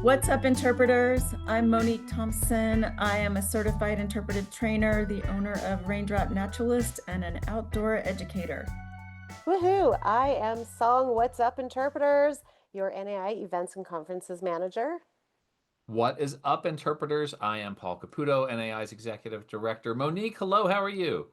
What's up, interpreters? I'm Monique Thompson. I am a certified interpretive trainer, the owner of Raindrop Naturalist, and an outdoor educator. Woohoo! I am Song What's Up Interpreters, your NAI Events and Conferences Manager. What is up, interpreters? I am Paul Caputo, NAI's Executive Director. Monique, hello, how are you?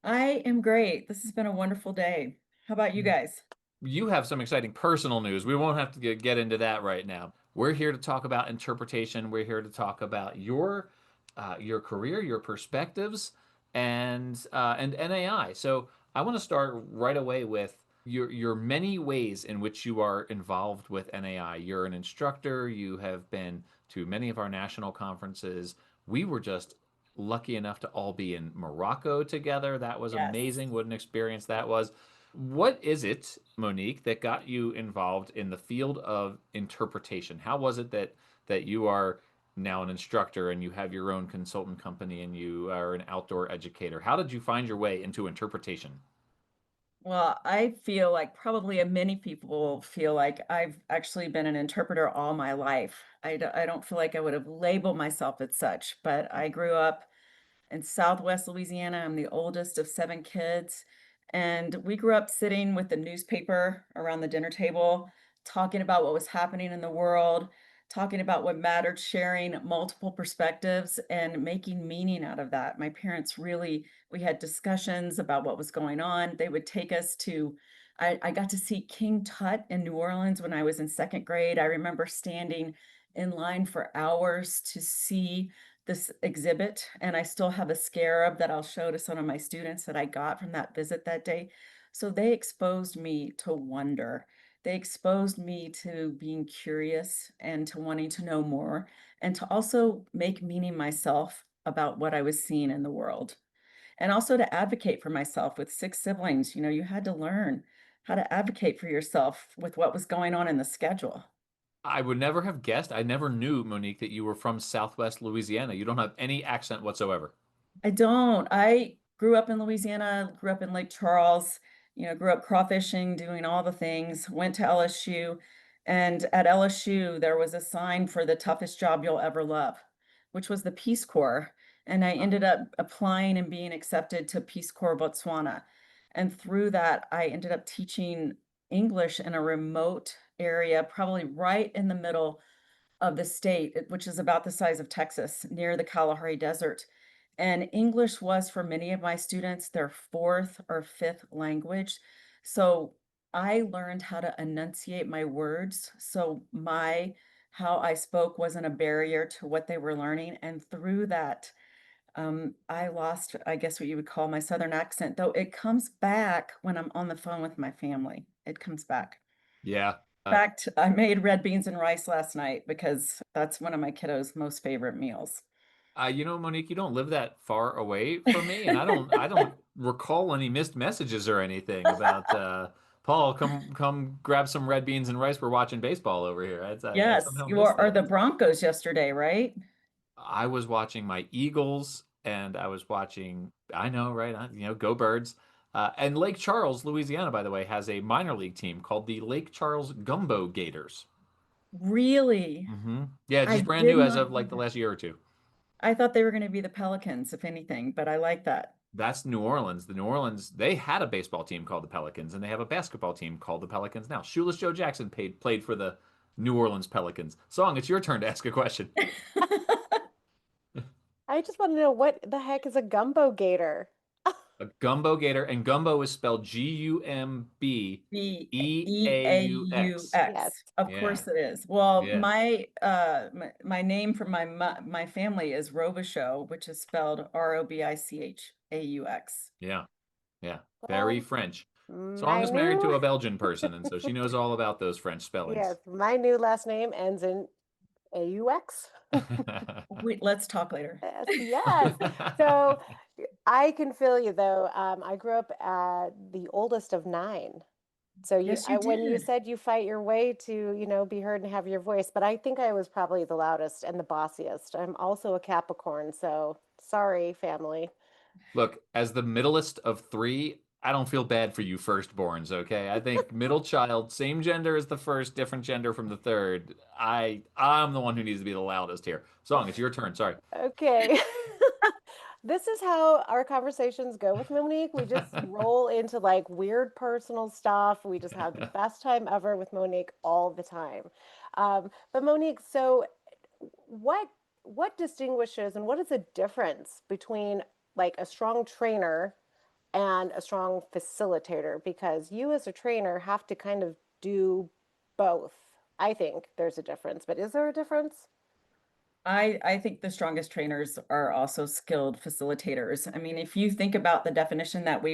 I am great. This has been a wonderful day. How about you guys? You have some exciting personal news. We won't have to get into that right now. We're here to talk about interpretation. We're here to talk about your career, your perspectives, and NAI. So I want to start right away with your many ways in which you are involved with NAI. You're an instructor. You have been to many of our national conferences. We were just lucky enough to all be in Morocco together. That was Yes. amazing. What an experience that was. What is it, Monique, that got you involved in the field of interpretation? How was it that you are now an instructor and you have your own consultant company and you are an outdoor educator? How did you find your way into interpretation? Well, I feel like probably many people feel like I've actually been an interpreter all my life. I don't feel like I would have labeled myself as such, but I grew up in Southwest Louisiana. I'm the oldest of seven kids. And we grew up sitting with the newspaper around the dinner table, talking about what was happening in the world, talking about what mattered, sharing multiple perspectives, and making meaning out of that. My parents really, we had discussions about what was going on. They would take us to, I got to see King Tut in New Orleans when I was in second grade. I remember standing in line for hours to see this exhibit, and I still have a scarab that I'll show to some of my students that I got from that visit that day. So they exposed me to wonder. They exposed me to being curious and to wanting to know more, and to also make meaning myself about what I was seeing in the world. And also to advocate for myself with six siblings. You had to learn how to advocate for yourself with what was going on in the schedule. I would never have guessed. I never knew, Monique, that you were from Southwest Louisiana. You don't have any accent whatsoever. I don't. I grew up in Louisiana, grew up in Lake Charles, grew up crawfishing, doing all the things, went to LSU. And at LSU, there was a sign for the toughest job you'll ever love, which was the Peace Corps. And I ended up applying and being accepted to Peace Corps Botswana. And through that, I ended up teaching English in a remote area, probably right in the middle of the state, which is about the size of Texas, near the Kalahari Desert. And English was for many of my students their fourth or fifth language. So I learned how to enunciate my words. So my how I spoke wasn't a barrier to what they were learning. And through that, I lost, I guess, what you would call my Southern accent, though it comes back when I'm on the phone with my family. It comes back. Yeah. In fact, I made red beans and rice last night because that's one of my kiddos' most favorite meals. Monique, you don't live that far away from me, and I don't recall any missed messages or anything about Paul, come grab some red beans and rice. We're watching baseball over here. I Yes, somehow you missed are that. the Broncos yesterday, right? I was watching my Eagles, and I was watching. I know, right? Go Birds. And Lake Charles, Louisiana, by the way, has a minor league team called the Lake Charles Gumbo Gators. Really? Yeah, I just brand did new as not of know like the that. last year or two. I thought they were going to be the Pelicans, if anything, but I like that. That's New Orleans. The New Orleans, they had a baseball team called the Pelicans, and they have a basketball team called the Pelicans now. Shoeless Joe Jackson played for the New Orleans Pelicans. Song, it's your turn to ask a question. I just want to know what the heck is a gumbo gator? A gumbo gator, and gumbo is spelled Gumb B E A U X. Yes. EAUX. Of Yeah, course it is. Well, yeah, my name for my family is Robichaux, which is spelled Robichaux. yeah, yeah. Very Well, French. Song my is married new, to a Belgian person, and so she knows all about those French spellings. yes, my new last name ends in AUX. Let's talk later. Yes, yes. So I can feel you though. I grew up the oldest of nine. So Yes, you when you did. said you fight your way to, be heard and have your voice, but I think I was probably the loudest and the bossiest. I'm also a Capricorn, so sorry, family. Look, as the middlest of three, I don't feel bad for you firstborns, okay? I think middle child, same gender as the first, different gender from the third. I'm the one who needs to be the loudest here. Song, it's your turn. Sorry. Okay. This is how our conversations go with Monique. We just roll into like weird personal stuff. We just have the best time ever with Monique all the time. But Monique, so what what distinguishes and what is the difference between like a strong trainer and a strong facilitator? Because you as a trainer have to kind of do both. I think there's a difference, but is there a difference? I think the strongest trainers are also skilled facilitators. I mean, if you think about the definition that we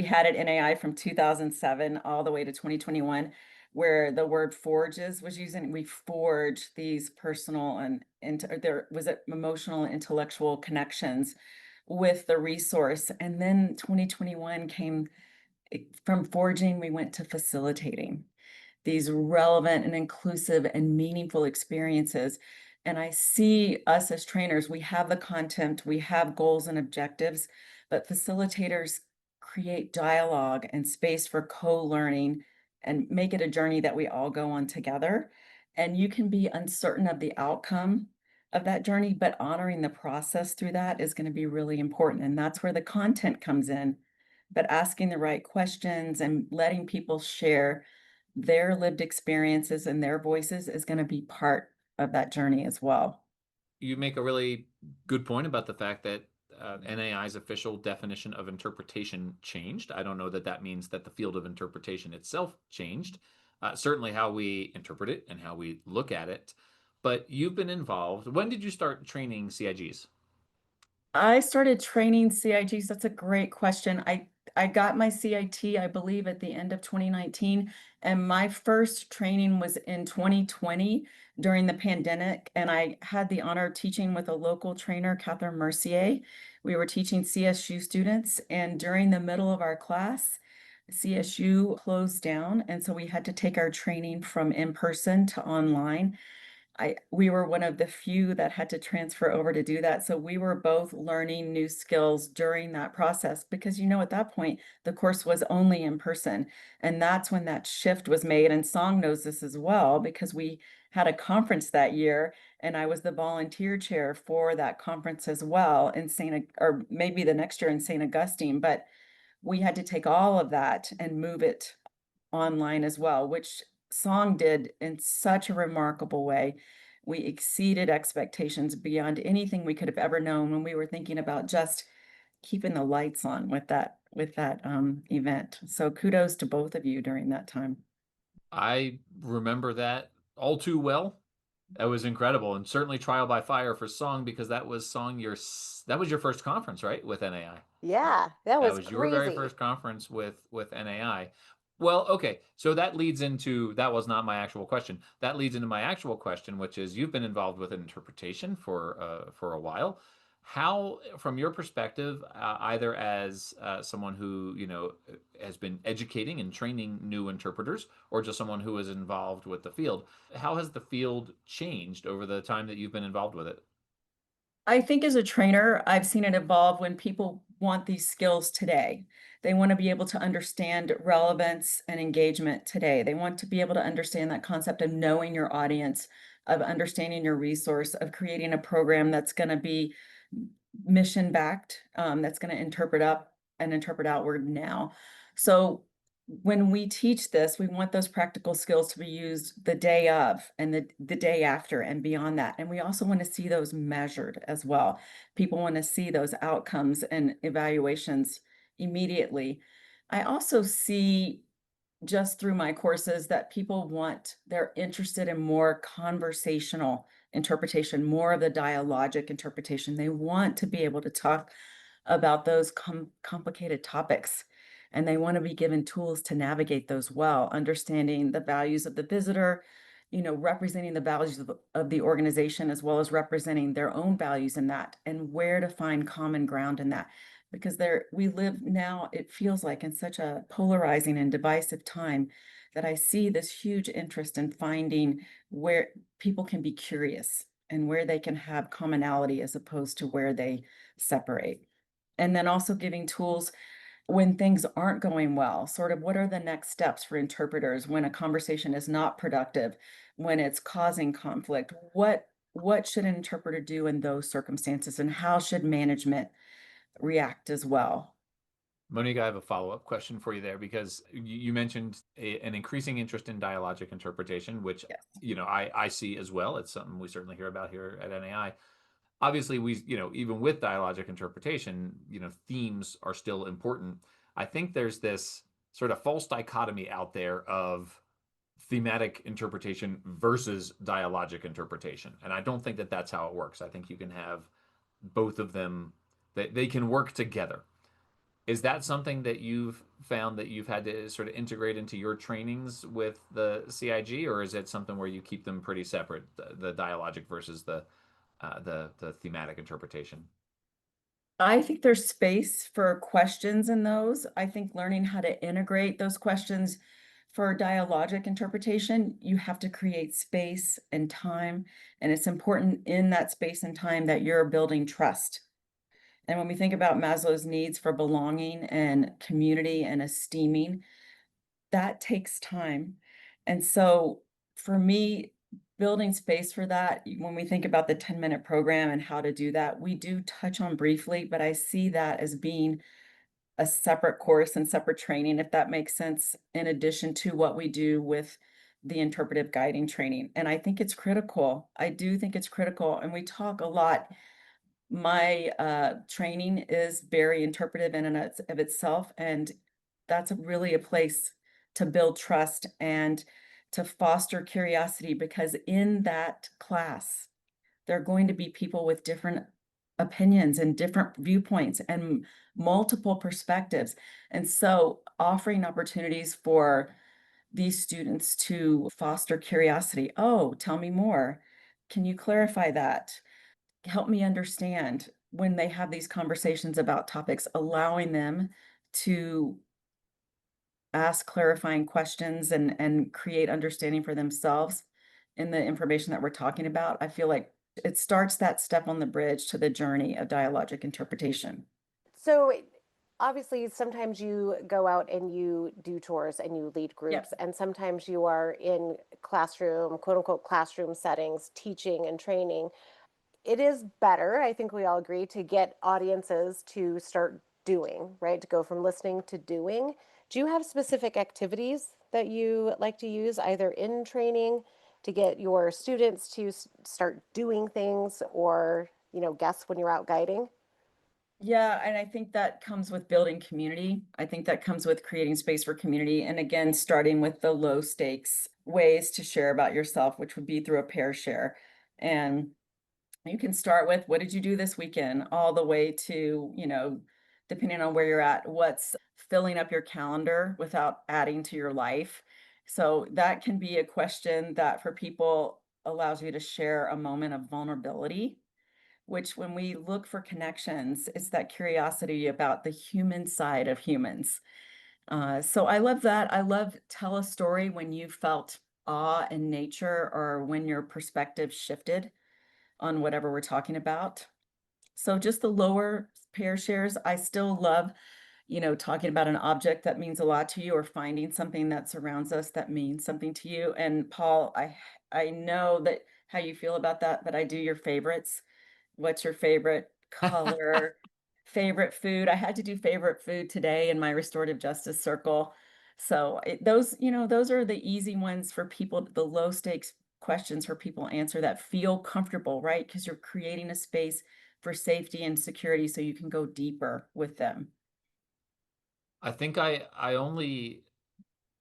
had at NAI from 2007 all the way to 2021, where the word forges was using, we forge these personal and there was emotional and intellectual connections with the resource. And then 2021 came from forging, we went to facilitating these relevant and inclusive and meaningful experiences. And I see us as trainers, we have the content, we have goals and objectives, but facilitators create dialogue and space for co-learning and make it a journey that we all go on together. And you can be uncertain of the outcome of that journey, but honoring the process through that is going to be really important. And that's where the content comes in. But asking the right questions and letting people share their lived experiences and their voices is going to be part of that journey as well. You make a really good point about the fact that NAI's official definition of interpretation changed. I don't know that that means that the field of interpretation itself changed. Certainly how we interpret it and how we look at it. But you've been involved. When did you start training CIGs? I started training CIGs. That's a great question. I got my CIT, I believe, at the end of 2019, and my first training was in 2020 during the pandemic, and I had the honor of teaching with a local trainer, Catherine Mercier. We were teaching CSU students, and during the middle of our class, CSU closed down, and so we had to take our training from in person to online. We were one of the few that had to transfer over to do that. So we were both learning new skills during that process because, at that point, the course was only in person. And that's when that shift was made. And Song knows this as well because we had a conference that year and I was the volunteer chair for that conference as well in or maybe the next year in St. Augustine. But we had to take all of that and move it online as well, which Song did in such a remarkable way. We exceeded expectations beyond anything we could have ever known when we were thinking about just keeping the lights on with that event. So kudos to both of you during that time. I remember that all too well. That was incredible, and certainly trial by fire for Song because that was your first conference, right, with NAI. Yeah, that That was was your very crazy. first conference with NAI. Well, okay, so that was not my actual question. That leads into my actual question, which is you've been involved with interpretation for a while. How, from your perspective, either as someone who has been educating and training new interpreters, or just someone who is involved with the field, how has the field changed over the time that you've been involved with it? I think as a trainer, I've seen it evolve when people want these skills today. They want to be able to understand relevance and engagement today. They want to be able to understand that concept of knowing your audience, of understanding your resource, of creating a program that's going to be mission backed, that's going to interpret up and interpret outward now. So when we teach this, we want those practical skills to be used the day of and the day after and beyond that. And we also want to see those measured as well. People want to see those outcomes and evaluations immediately. I also see just through my courses that they're interested in more conversational interpretation, more of the dialogic interpretation. They want to be able to talk about those complicated topics and they want to be given tools to navigate those well, understanding the values of the visitor, representing the values of the organization as well as representing their own values in that and where to find common ground in that because we live now, it feels like in such a polarizing and divisive time that I see this huge interest in finding where people can be curious and where they can have commonality as opposed to where they separate. And then also giving tools when things aren't going well, sort of what are the next steps for interpreters when a conversation is not productive, when it's causing conflict? What should an interpreter do in those circumstances, and how should management react as well? Monique, I have a follow-up question for you there because you mentioned an increasing interest in dialogic interpretation, which Yes. I see as well. It's something we certainly hear about here at NAI. Obviously, even with dialogic interpretation, themes are still important. I think there's this sort of false dichotomy out there of thematic interpretation versus dialogic interpretation, and I don't think that that's how it works. I think you can have both of them; they can work together. Is that something that you've found that you've had to sort of integrate into your trainings with the CIG, or is it something where you keep them pretty separate, the dialogic versus the thematic interpretation? I think there's space for questions in those. I think learning how to integrate those questions for dialogic interpretation, you have to create space and time. And it's important in that space and time that you're building trust. And when we think about Maslow's needs for belonging and community and esteeming, that takes time. And so for me, building space for that, when we think about the 10-minute program and how to do that, we do touch on briefly, but I see that as being a separate course and separate training, if that makes sense, in addition to what we do with the interpretive guiding training. And I think it's critical. I do think it's critical. And we talk a lot. My training is very interpretive in and of itself, and that's really a place to build trust and to foster curiosity, because in that class, there are going to be people with different opinions and different viewpoints and multiple perspectives. And so offering opportunities for these students to foster curiosity. Oh, tell me more. Can you clarify that? Help me understand, when they have these conversations about topics, allowing them to ask clarifying questions and create understanding for themselves in the information that we're talking about. I feel like it starts that step on the bridge to the journey of dialogic interpretation. So obviously, sometimes you go out and you do tours and you lead groups, Yep. and sometimes you are in classroom, quote unquote, classroom settings, teaching and training. It is better, I think we all agree, to get audiences to start doing, right? To go from listening to doing. Do you have specific activities that you like to use either in training to get your students to start doing things, or, guess when you're out guiding? Yeah, and I think that comes with building community. I think that comes with creating space for community. And again, starting with the low stakes ways to share about yourself, which would be through a pair share. And you can start with, what did you do this weekend? All the way to, depending on where you're at, what's filling up your calendar without adding to your life. So that can be a question that for people allows you to share a moment of vulnerability, which when we look for connections, it's that curiosity about the human side of humans. So I love that. I love tell a story when you felt awe in nature or when your perspective shifted on whatever we're talking about. So just the lower pair shares, I still love, talking about an object that means a lot to you, or finding something that surrounds us that means something to you. And Paul, I know that how you feel about that, but I do your favorites. What's your favorite color? Favorite food? I had to do favorite food today in my restorative justice circle. So those are the easy ones for people, the low stakes questions for people to answer that feel comfortable, right? Because you're creating a space for safety and security so you can go deeper with them. I think I only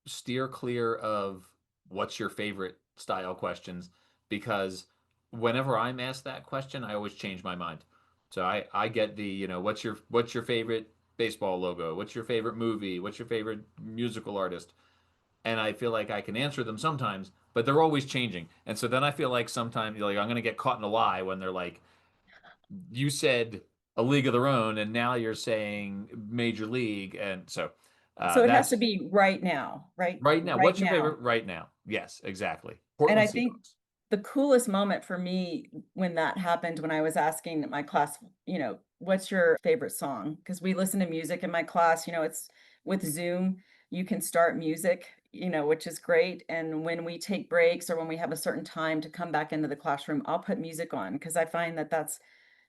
steer clear of what's your favorite style questions because whenever I'm asked that question, I always change my mind. So I get the, what's your favorite baseball logo? What's your favorite movie? What's your favorite musical artist? And I feel like I can answer them sometimes, but they're always changing. And so then I feel like sometimes like I'm going to get caught in a lie when they're like, you said a league of their own, and now you're saying major league, and so So it has to that's be right now, right? right now. Right What's your now. favorite right now? Yes, exactly. And Portland I think Seahawks. the coolest moment for me when that happened, when I was asking my class, what's your favorite song? Because we listen to music in my class, it's with Zoom, you can start music, which is great. And when we take breaks or when we have a certain time to come back into the classroom, I'll put music on because I find that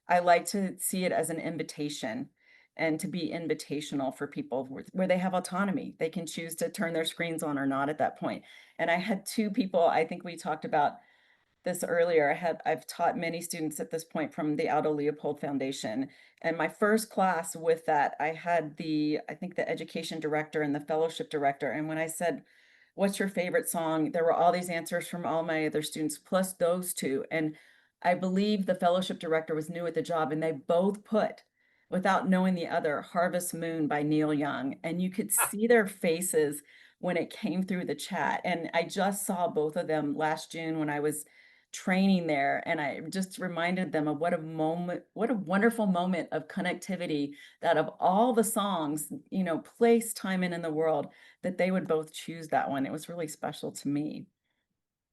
I like to see it as an invitation and to be invitational for people where they have autonomy. They can choose to turn their screens on or not at that point. And I had two people, I think we talked about this earlier. I've taught many students at this point from the Aldo Leopold Foundation. And my first class with that, I had I think the education director and the fellowship director. And when I said, what's your favorite song? There were all these answers from all my other students, plus those two. And I believe the fellowship director was new at the job, and they both put, without knowing the other, Harvest Moon by Neil Young. And you could see their faces when it came through the chat. And I just saw both of them last June when I was training there, and I just reminded them of what a wonderful moment of connectivity, that of all the songs, place, time in the world, that they would both choose that one. It was really special to me.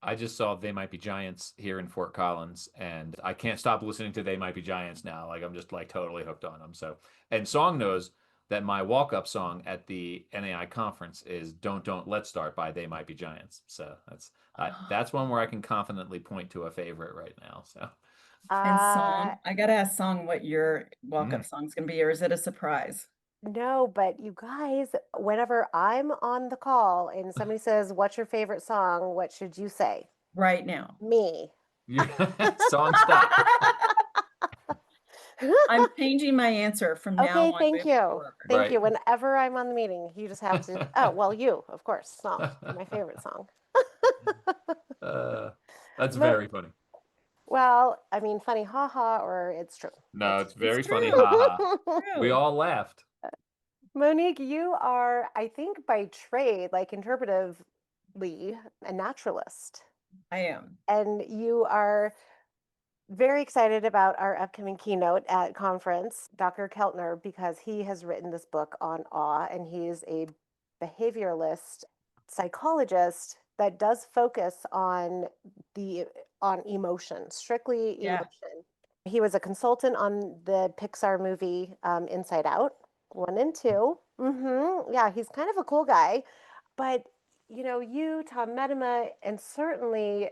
I just saw They Might Be Giants here in Fort Collins, and I can't stop listening to They Might Be Giants now. Like I'm just like totally hooked on them. So, and Song knows that my walk-up song at the NAI conference is Don't Let's Start" by They Might Be Giants. So that's one where I can confidently point to a favorite right now. So, And Uh, Song, I gotta ask Song what your mm. walk-up song's gonna be, or is it a surprise? no, but you guys, whenever I'm on the call and somebody says, "What's your favorite song?" What should you say? Right now. Me. Song stop. I'm changing my answer from now Okay, on thank moving you. forward. Thank Right. you. Whenever I'm on the meeting, you just have to, oh, well, you, of course, song, my favorite song. Uh, that's Mo very funny. Well, I mean, funny, haha, or it's true. No, it's It's very funny. true. Haha. We True. all laughed. Monique, you are, I think, by trade, like interpretively, a naturalist. I am. And you are very excited about our upcoming keynote at conference, Dr. Keltner, because he has written this book on awe, and he is a behavioralist psychologist that does focus the on emotion, strictly Yeah. emotion. He was a consultant on the Pixar movie Inside Out 1 and 2. Yeah, he's kind of a cool guy. But you, Tom Medema, and certainly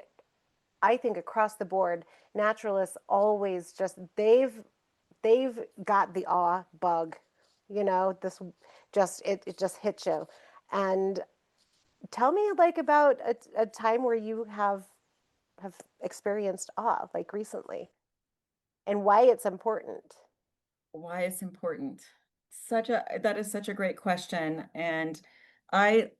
I think across the board, naturalists always they've got the awe bug, this it just hits you. And tell me like about a time where you have experienced awe, like recently, and why it's important. Why it's important. That is such a great question. And I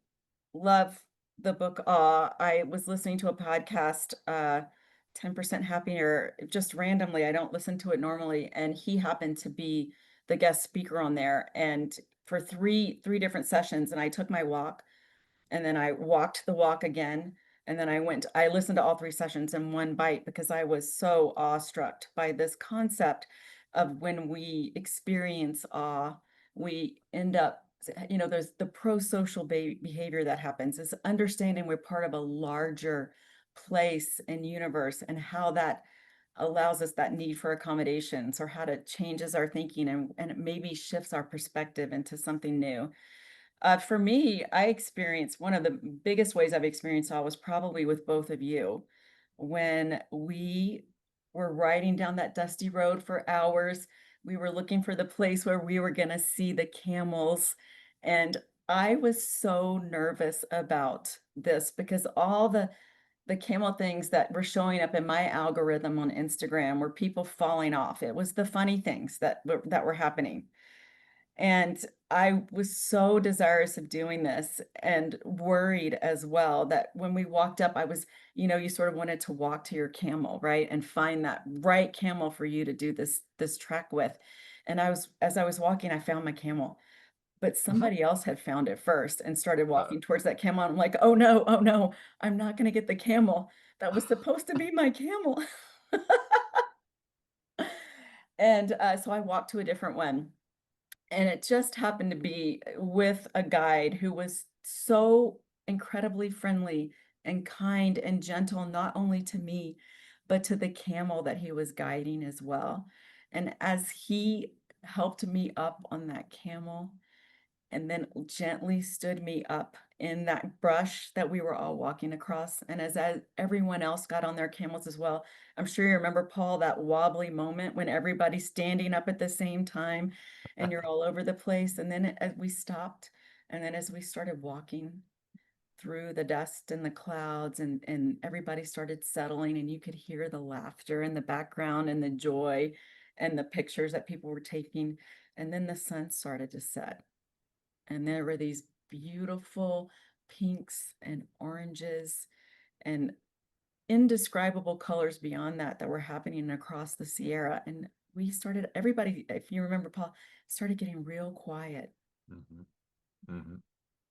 love the book Awe. I was listening to a podcast, 10% Happier, just randomly. I don't listen to it normally. And he happened to be the guest speaker on there. And for three different sessions, and I took my walk, and then I walked the walk again, and then I listened to all three sessions in one bite because I was so awestruck by this concept of when we experience awe, we end up, there's the pro-social behavior that happens, is understanding we're part of a larger place and universe, and how that allows us that need for accommodations, or how it changes our thinking, and it maybe shifts our perspective into something new. For me, I experienced one of the biggest ways I've experienced awe was probably with both of you. When we were riding down that dusty road for hours, we were looking for the place where we were going to see the camels. And I was so nervous about this because all the camel things that were showing up in my algorithm on Instagram were people falling off. It was the funny things that were happening. And I was so desirous of doing this and worried as well that when we walked up, you sort of wanted to walk to your camel, right? And find that right camel for you to do this trek with. And as I was walking, I found my camel, but somebody else had found it first and started Uh, walking towards that camel. I'm like, oh no, I'm not going to get the camel. That was supposed to be my camel. And so I walked to a different one. And it just happened to be with a guide who was so incredibly friendly and kind and gentle, not only to me, but to the camel that he was guiding as well. And as he helped me up on that camel, and then gently stood me up in that brush that we were all walking across. And as everyone else got on their camels as well, I'm sure you remember, Paul, that wobbly moment when everybody's standing up at the same time and you're all over the place. And then as we stopped, and then as we started walking through the dust and the clouds, and everybody started settling, and you could hear the laughter in the background and the joy and the pictures that people were taking. And then the sun started to set, and there were these beautiful pinks and oranges and indescribable colors beyond that that were happening across the Sierra. And we started, everybody, if you remember, Paul, started getting real quiet. Hmm. Hmm.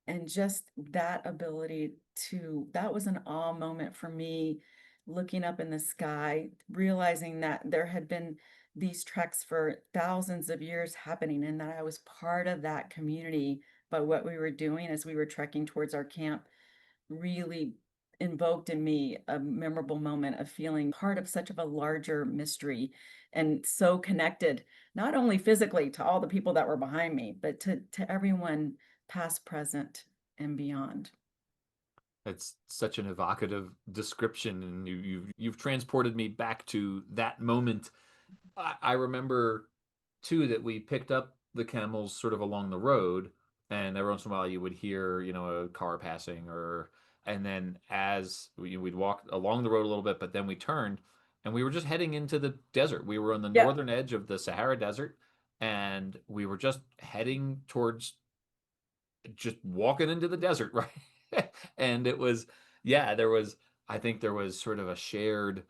And just that ability to, that was an awe moment for me, looking up in the sky, realizing that there had been these treks for thousands of years happening, and that I was part of that community. But what we were doing as we were trekking towards our camp really invoked in me a memorable moment of feeling part of such of a larger mystery, and so connected, not only physically to all the people that were behind me, but to everyone past, present, and beyond. It's such an evocative description, and you've transported me back to that moment. I remember too that we picked up the camels sort of along the road, and every once in a while you would hear, a car passing, and then as we'd walk along the road a little bit, but then we turned and we were just heading into the desert. We were on the Yeah, northern edge of the Sahara Desert, and we were just heading towards just walking into the desert, right? And it was, yeah, I think there was sort of a shared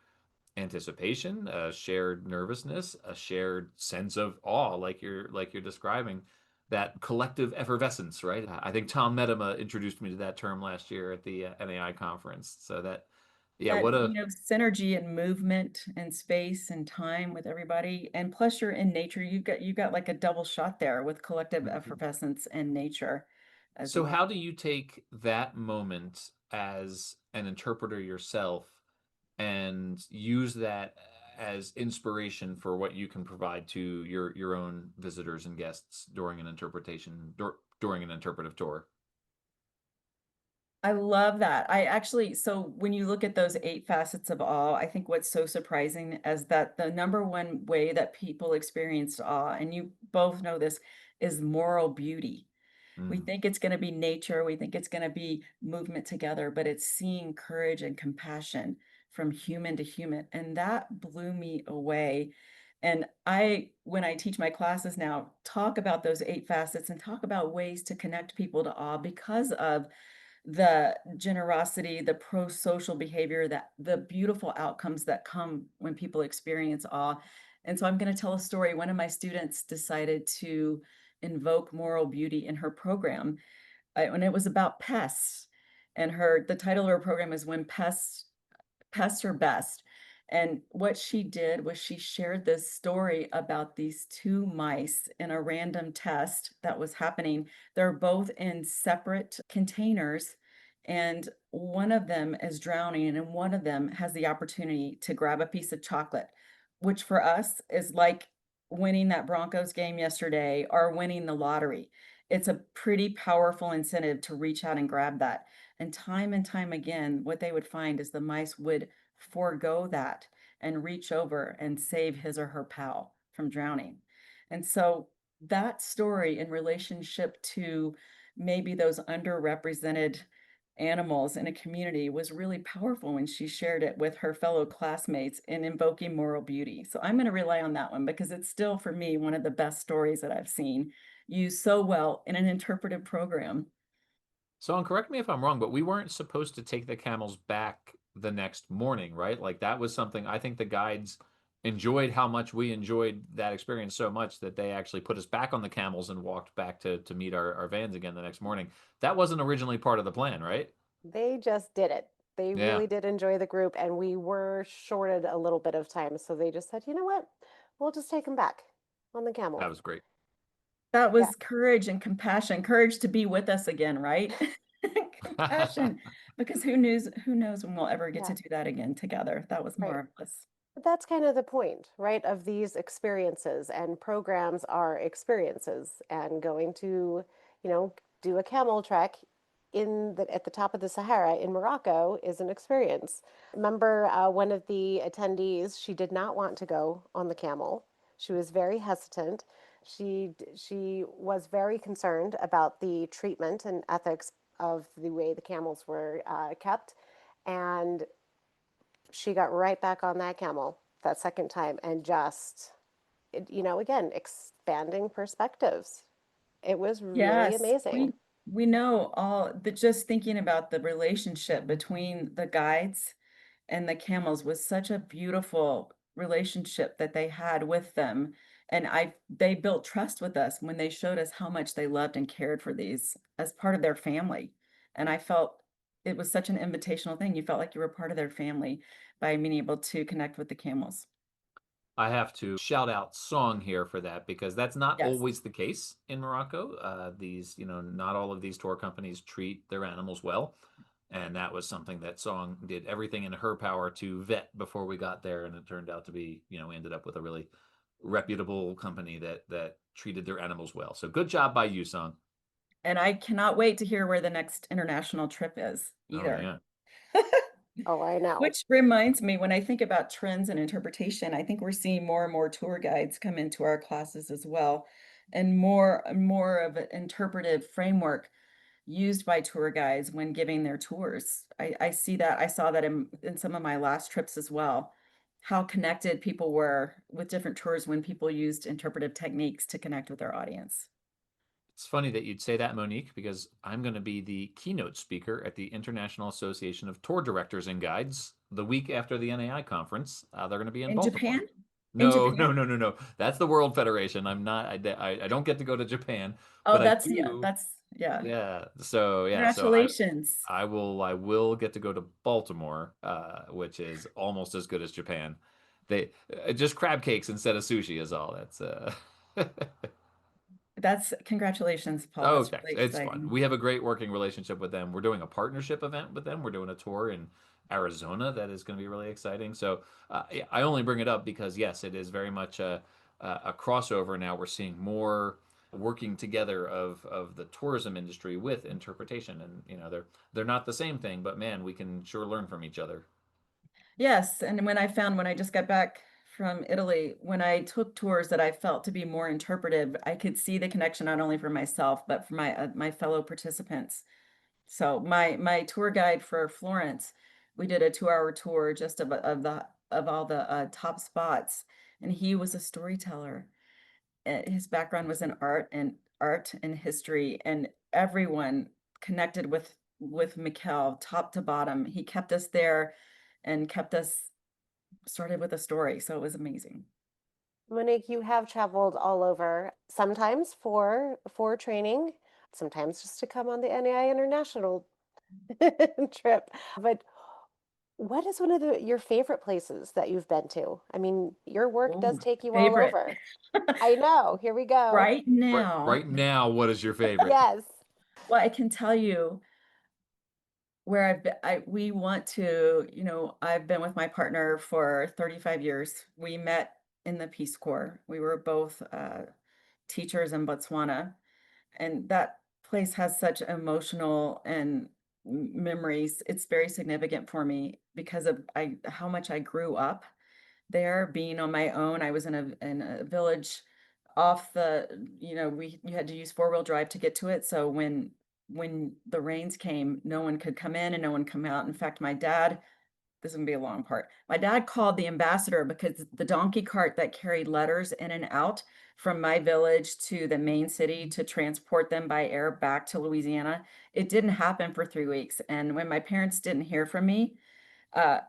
anticipation, a shared nervousness, a shared sense of awe, like you're describing, that collective effervescence, right? I think Tom Medema introduced me to that term last year at the NAI conference. So that, yeah, that, what a synergy and movement and space and time with everybody. And plus you're in nature. You got like a double shot there with collective Mhm. effervescence and nature as So well. how do you take that moment as an interpreter yourself and use that as inspiration for what you can provide to your own visitors and guests during an during an interpretive tour? I love that. I actually, so when you look at those 8 facets of awe, I think what's so surprising is that the number one way that people experience awe, and you both know this, is moral beauty. We Mm. think it's going to be nature, we think it's going to be movement together, but it's seeing courage and compassion from human to human. And that blew me away. And when I teach my classes now, talk about those 8 facets and talk about ways to connect people to awe because of the generosity, the pro-social behavior, that the beautiful outcomes that come when people experience awe. And so I'm going to tell a story. One of my students decided to invoke moral beauty in her program, and it was about pests. And the title of her program is When Pests Are Best. And what she did was she shared this story about these two mice in a random test that was happening. They're both in separate containers, and one of them is drowning, and one of them has the opportunity to grab a piece of chocolate, which for us is like winning that Broncos game yesterday or winning the lottery. It's a pretty powerful incentive to reach out and grab that. And time again, what they would find is the mice would forego that and reach over and save his or her pal from drowning. And so that story in relationship to maybe those underrepresented animals in a community was really powerful when she shared it with her fellow classmates in invoking moral beauty. So I'm going to rely on that one because it's still, for me, one of the best stories that I've seen used so well in an interpretive program. So, and correct me if I'm wrong, but we weren't supposed to take the camels back the next morning, right? Like that was something I think the guides enjoyed how much we enjoyed that experience so much that they actually put us back on the camels and walked back to meet our vans again the next morning. That wasn't originally part of the plan, right? They just did it. They Yeah, really did enjoy the group, and we were shorted a little bit of time. So they just said, you know what? We'll just take them back on the that camel. was great. That Yeah. was courage and compassion, courage to be with us again, right? Compassion, because who knows when we'll ever get Yeah. to do that again together. That was Right. marvelous. But that's kind of the point, right, of these experiences, and programs are experiences. And going to, you know, do a camel trek at the top of the Sahara in Morocco is an experience. Remember, one of the attendees, she did not want to go on the camel. She was very hesitant. She was very concerned about the treatment and ethics of the way the camels were kept, and she got right back on that camel that second time and just, again, expanding perspectives. It was really Yes, amazing. we know all the just thinking about the relationship between the guides and the camels was such a beautiful relationship that they had with them. And they built trust with us when they showed us how much they loved and cared for these as part of their family. And I felt it was such an invitational thing. You felt like you were part of their family by being able to connect with the camels. I have to shout out Song here for that because that's not Yes. always the case in Morocco. Not all of these tour companies treat their animals well. And that was something that Song did everything in her power to vet before we got there. And it turned out to be, we ended up with a really reputable company that treated their animals well. So good job by you, Song. And I cannot wait to hear where the next international trip is Oh, either. yeah. Oh, I know. Which reminds me, when I think about trends and interpretation, I think we're seeing more and more tour guides come into our classes as well, and more of an interpretive framework used by tour guides when giving their tours. I see that. I saw that in some of my last trips as well, how connected people were with different tours when people used interpretive techniques to connect with their audience. It's funny that you'd say that, Monique, because I'm going to be the keynote speaker at the International Association of Tour Directors and Guides the week after the NAI conference. They're going to be in In Baltimore. Japan? In No, Japan? no, no, no, no. That's the World Federation. I'm not. I don't get to go to Japan, Oh, but I that's yeah, do. that's yeah. Yeah. So yeah. So Congratulations. I will get to go to Baltimore, which is almost as good as Japan. They just crab cakes instead of sushi is all. That's. That's congratulations, Paul. Oh, That's thanks. really It's fun. exciting. We have a great working relationship with them. We're doing a partnership event with them. We're doing a tour in Arizona that is going to be really exciting. So yeah, I only bring it up because yes, it is very much a crossover now. We're seeing more working together of the tourism industry with interpretation, and they're not the same thing, but man, we can sure learn from each other. Yes, and when I just got back from Italy, when I took tours that I felt to be more interpretive, I could see the connection not only for myself but for my fellow participants. So my tour guide for Florence, we did a 2-hour tour just of all the top spots, and he was a storyteller. His background was in art and history, and everyone connected with Mikkel top to bottom. He kept us there and kept us started with a story, so it was amazing. Monique, you have traveled all over, sometimes for training, sometimes just to come on the NAI International trip. But what is one of your favorite places that you've been to? I mean, your work does Oh, take you all favorite. over. I know. Here we go. Right Right now, now, what is your favorite? Yes. well, I can tell you where we want to, I've been with my partner for 35 years. We met in the Peace Corps. We were both teachers in Botswana, and that place has such emotional and memories. It's very significant for me because of how much I grew up there, being on my own. I was in a village off you had to use four-wheel drive to get to it. So when the rains came, no one could come in and no one come out. In fact, this is gonna be a long part. My dad called the ambassador because the donkey cart that carried letters in and out from my village to the main city to transport them by air back to Louisiana, it didn't happen for 3 weeks. And when my parents didn't hear from me, uh,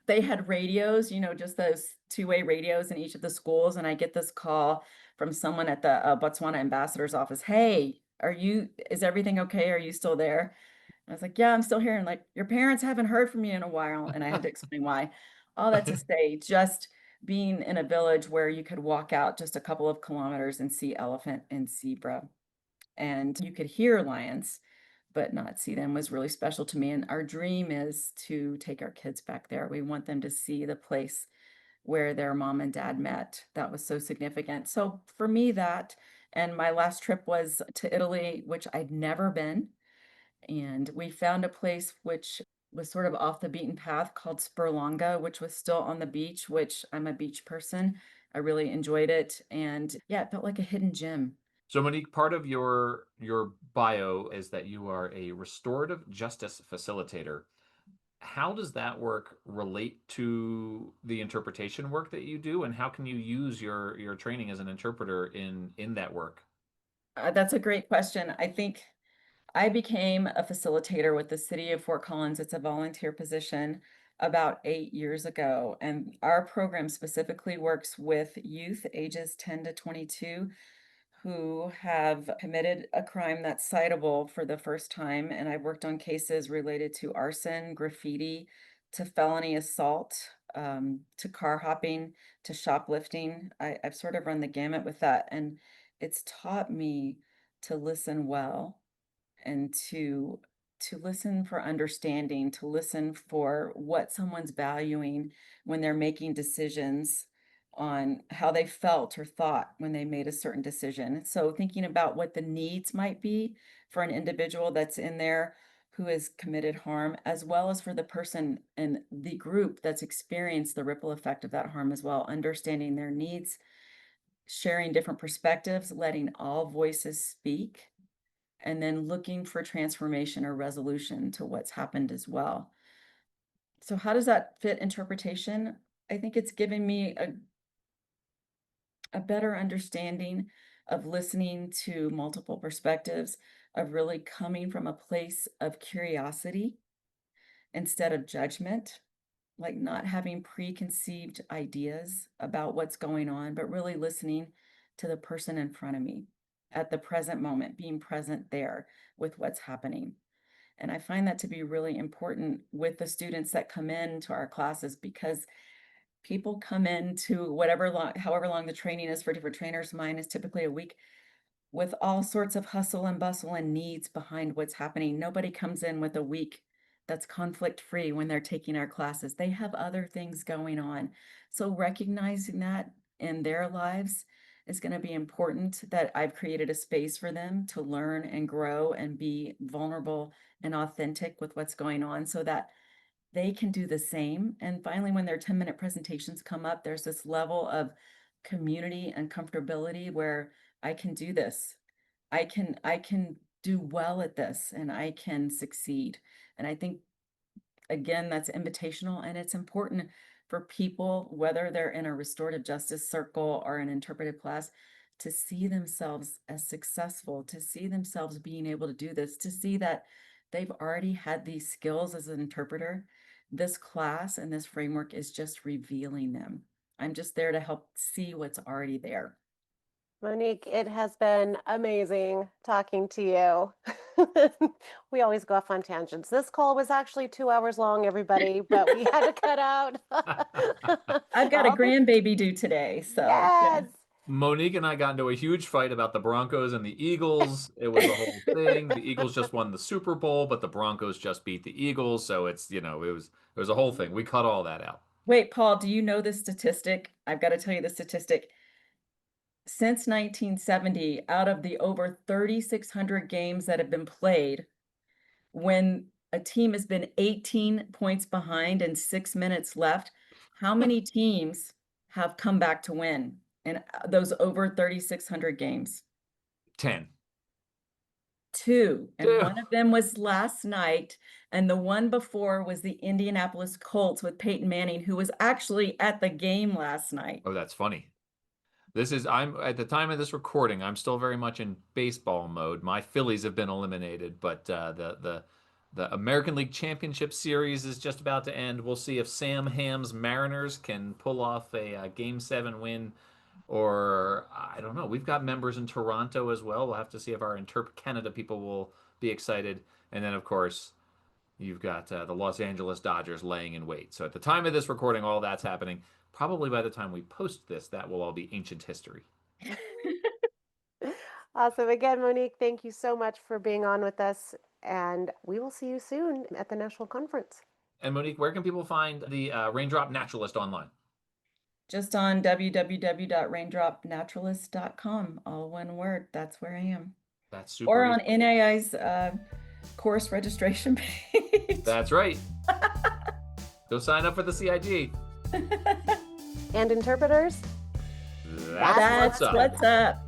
they had radios, just those two-way radios in each of the schools, and I get this call from someone at the Botswana ambassador's office. Hey, is everything okay? Are you still there? I was like, yeah, I'm still here. And like, your parents haven't heard from you in a while. And I had to explain why. All that to say, just being in a village where you could walk out just a couple of kilometers and see elephant and zebra, and you could hear lions. but not see them was really special to me. And our dream is to take our kids back there. We want them to see the place where their mom and dad met. That was so significant. So for me, that and my last trip was to Italy, which I'd never been. And we found a place which was sort of off the beaten path called Spurlonga, which was still on the beach, which I'm a beach person. I really enjoyed it. And yeah, it felt like a hidden gem. So Monique, part of your bio is that you are a restorative justice facilitator. How does that work relate to the interpretation work that you do, and how can you use your training as an interpreter in that work? That's a great question. I think I became a facilitator with the city of Fort Collins. It's a volunteer position about 8 years ago. And our program specifically works with youth ages 10 to 22 who have committed a crime that's citable for the first time. And I've worked on cases related to arson, graffiti, to felony assault, to car hopping, to shoplifting. I've sort of run the gamut with that. And it's taught me to listen well and to listen for understanding, to listen for what someone's valuing when they're making decisions on how they felt or thought when they made a certain decision. So thinking about what the needs might be for an individual that's in there who has committed harm, as well as for the person and the group that's experienced the ripple effect of that harm as well, understanding their needs, sharing different perspectives, letting all voices speak, and then looking for transformation or resolution to what's happened as well. So how does that fit interpretation? I think it's given me a better understanding of listening to multiple perspectives, of really coming from a place of curiosity instead of judgment, like not having preconceived ideas about what's going on, but really listening to the person in front of me at the present moment, being present there with what's happening. And I find that to be really important with the students that come into our classes because people come into whatever long, however long the training is for different trainers. Mine is typically a week with all sorts of hustle and bustle and needs behind what's happening. Nobody comes in with a week that's conflict free when they're taking our classes. They have other things going on. So recognizing that in their lives is going to be important, that I've created a space for them to learn and grow and be vulnerable and authentic with what's going on so that they can do the same. And finally, when their 10-minute presentations come up, there's this level of community and comfortability where I can do this. I can do well at this and I can succeed. And I think again, that's invitational and it's important for people, whether they're in a restorative justice circle or an interpretive class, to see themselves as successful, to see themselves being able to do this, to see that they've already had these skills as an interpreter. This class and this framework is just revealing them. I'm just there to help see what's already there. Monique, it has been amazing talking to you. We always go off on tangents. This call was actually 2 hours long, everybody, but we had to cut out I've got a all the grandbaby due today, so yeah. yes. Monique and I got into a huge fight about the Broncos and the Eagles. It was a whole thing. The Eagles just won the Super Bowl, but the Broncos just beat the Eagles, so it was a whole thing. We cut all that out. Wait, Paul, do you know this statistic? I've got to tell you the statistic. Since 1970, out of the over 3,600 games that have been played, when a team has been 18 points behind and 6 minutes left, how many teams have come back to win in those over 3,600 games? 10. Two. And Two. one of them was last night, and the one before was the Indianapolis Colts with Peyton Manning, who was actually at the game last night. Oh, that's funny. I'm at the time of this recording, I'm still very much in baseball mode. My Phillies have been eliminated, but the American League Championship Series is just about to end. We'll see if Sam Ham's Mariners can pull off a Game 7 win, or I don't know. We've got members in Toronto as well. We'll have to see if our Interp Canada people will be excited. And then, of course, you've got the Los Angeles Dodgers laying in wait. So at the time of this recording, all that's happening. Probably by the time we post this, that will all be ancient history. Awesome. Again, Monique, thank you so much for being on with us. And we will see you soon at the National Conference. And Monique, where can people find the Raindrop Naturalist online? Just on www.raindropnaturalist.com, all one word. That's where I am. That's super Or on easy. NAI's course registration page. That's right. Go sign up for the CIG. And interpreters, That's That's what's up.